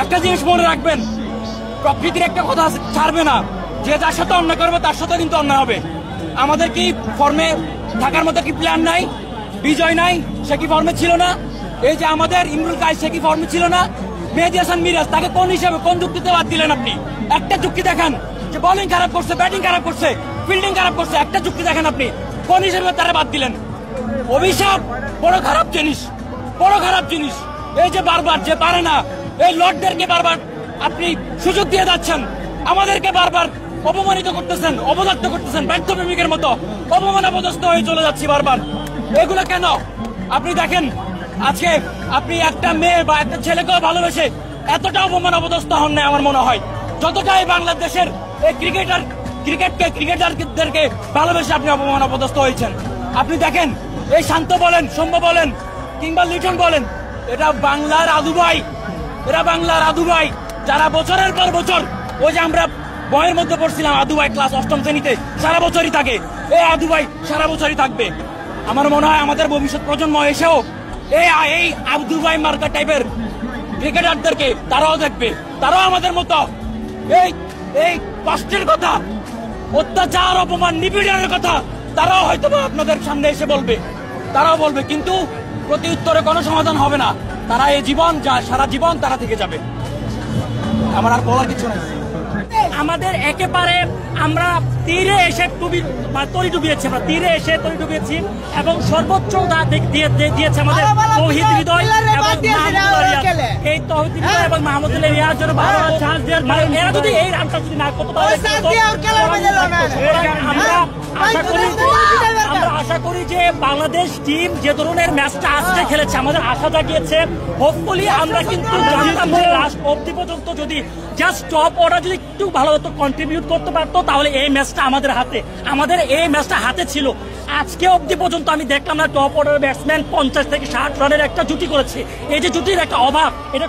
একটা জিনিস মনে রাখবেন, প্রকৃতির একটা কথা ছাড়বে না, যে যার সাথে অন্যায় করবে তার সাথে কিন্তু অন্যায় হবে। আমাদের কি ফর্মে থাকার মতো কি প্ল্যান নাই? বিজয় নাই, সে কি ফর্মে ছিল না? এই যে আমাদের ইমরুল কায়েস, সে কি ফর্মে ছিল না? মেহেদী হাসান মিরাজ, তাকে কোন হিসাবে কোন যুক্তিতে বাদ দিলেন আপনি? একটা যুক্তি দেখান যে বোলিং খারাপ করছে, ব্যাটিং খারাপ করছে, ফিল্ডিং খারাপ করছে, একটা যুক্তি দেখেন আপনি কোন হিসেবে তারা বাদ দিলেন? অভিশাপ বড় খারাপ জিনিস, বড় খারাপ জিনিস। এই যে বারবার যে পারে না, এই লর্ডদেরকে বারবার আপনি সুযোগ দিয়ে যাচ্ছেন, আমাদেরকে বারবার অপমানিত করতেছেন, অবদত্ত করতেছেন, ব্যর্থ প্রেমিকের মতো অপমান অপদস্থ হয়ে চলে যাচ্ছি বারবার। এগুলো কেন? আপনি দেখেন, আজকে আপনি একটা মেয়ে বা একটা ছেলেকেও ভালোবেসে এতটা অপমান অপদস্থ হন না আমার মনে হয়, যতটা এই বাংলাদেশের এই ক্রিকেটারদেরকে ভালোবেসে আপনি অপমান অপদস্থ হয়েছেন। আপনি দেখেন, এই শান্ত বলেন, সৌম্য বলেন, কিংবা লিটন বলেন, এটা বাংলার আদুভাই, এরা বাংলার আদুভাই, যারা বছরের পর বছর, ওই যে আমরা বইয়ের মধ্যে পড়ছিলাম আদুভাই ক্লাস 8ম শ্রেণীতে, সারা বছরই থাকে, এই আদুভাই সারা বছরই থাকবে। আমার মনে হয় আমাদের ভবিষ্যৎ প্রজন্ম এসেও এই আদুভাই মার্কা টাইপের ক্রিকেটারদেরকে তারাও দেখবে, তারাও আমাদের মতো এই কষ্টের কথা, অত্যাচার, অপমান, নিপীড়নের কথা তারাও হয়তো আপনাদের সামনে এসে বলবে, তারাও বলবে, কিন্তু প্রতি উত্তরে কোনো সমাধান হবে না। তারা এই জীবন সারা জীবন তারা থেকে যাবে। আমার আর বলার কিছু নেই। আমাদের একেবারে আমরা তীরে এসে তরি ডুবিয়েছি, আমরা তীরে এসে তরি ডুবিয়েছি এবং সর্বোচ্চ দিয়েছে আমাদের তৌহিদ হৃদয় এবং এই তৌহিদ হৃদয় এবং মাহমুদুল্লাহ রিয়ার জন্য এরা যদি এই রানটা যদি না করতে পারে, আমরা আশা করি যে বাংলাদেশ টিম যে ধরনের ম্যাচটা আজকে খেলেছে আমাদের আশা জাগিয়েছে। হোপফুলি আমরা কিন্তু জানতাম যে লাস্ট অবধি পর্যন্ত যদি জাস্ট টপ অর্ডার যদি একটু ভালো মতো কন্ট্রিবিউট করতে পারতো তাহলে এই ম্যাচটা আমাদের হাতে, আমাদের এই ম্যাচটা হাতে ছিল। আজকে অবধি পর্যন্ত আমি দেখলাম না টপ অর্ডার ব্যাটসম্যান 50 থেকে 60 রানের একটা জুটি করেছে। এই যে জুটির একটা অভাব, এটা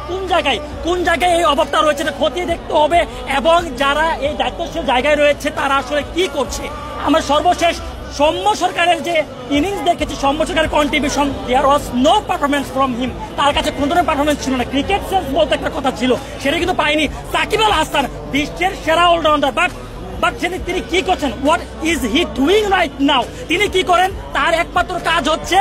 কোন জায়গায় এই অভাবটা রয়েছে এটা খতিয়ে দেখতে হবে এবং যারা এই দায়িত্বশীল জায়গায় রয়েছে তারা আসলে কি করছে। আমরা সর্বশেষ সৌম্য সরকারের যে ইনিংস দেখেছি, সৌম্য সরকারের contribution, there was no performance from him, তার কাছে কোন ধরনের পারফরমেন্স ছিল না। ক্রিকেট সেন্স বলতে একটা কথা ছিল, সেটা কিন্তু পাইনি। সাকিব আল হাসান বিশ্বের সেরা অলরাউন্ডার, বাট তিনি কি করছেন, what is he doing right now? তিনি কি করেন? তার একমাত্র কাজ হচ্ছে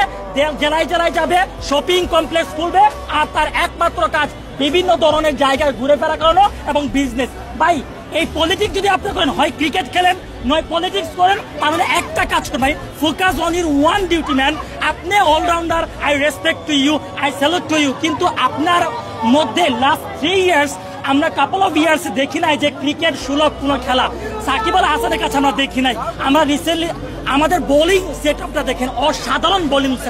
জেলায় যাবে, শপিং কমপ্লেক্স খুলবে, আর তার একমাত্র কাজ বিভিন্ন ধরনের জায়গায় ঘুরে ফেরা করানো এবং বিজনেস। ভাই, এই পলিটিক্স যদি আপনি করেন, হয় ক্রিকেট খেলেন নয় পলিটিক্স করেন, তাহলে একটা কাজ করেন ভাই, focus on your one duty man. আপনি allrounder, I respect to you, I salute to you, কিন্তু আপনার মধ্যে লাস্ট 3 ইয়ার্স আমরা কাপল অফ ইয়ার্স দেখি নাই যে ক্রিকেট সুলভ কোনো খেলা সাকিব আল হাসানের কাছে আমরা দেখি নাই। আমরা রিসেন্টলি আমাদের বোলিং সেট আপটা দেখেন, অসাধারণ বোলিং সেট।